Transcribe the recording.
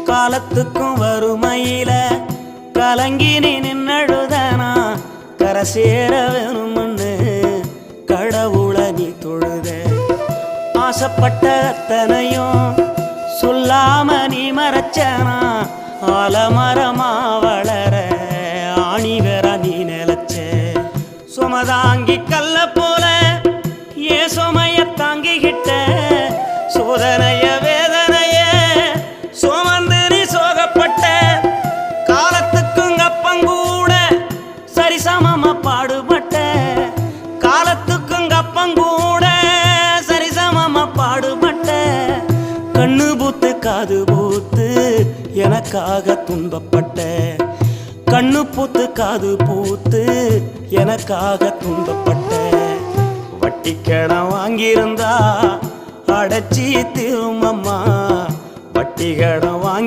காலத்துக்கும் வறுமையில கலங்கி நீ நின்னழுதனா கரை சேர வேணும்னு கடவுளை நீ தொழுத ஆசைப்பட்ட அத்தனையும் சொல்லாம நீ மறைச்சனா ஆலமரமா வளர ஆணி வேற நீ நிலச்ச சுமதாங்கி கல்ல போல ஏ சுமைய தாங்கிக்கிட்ட சோதனைய வேதனைய சுமந்து நீ சோகப்பட்ட காலத்துக்கும் அப்பங்கூட சரிசமமா பாடுபட்ட காலத்துக்கும் அப்பங்கூட சரிசமமா பாடுபட்ட கண்ணு பூத்து காது பூத்து எனக்காக துன்பப்பட்ட கண்ணு பூத்து காது பூத்து எனக்காக துன்பப்பட்ட வட்டி கடன் வாங்கியிருந்தா அடைச்சி திரும்பம்மா வட்டி கடன் வாங்கி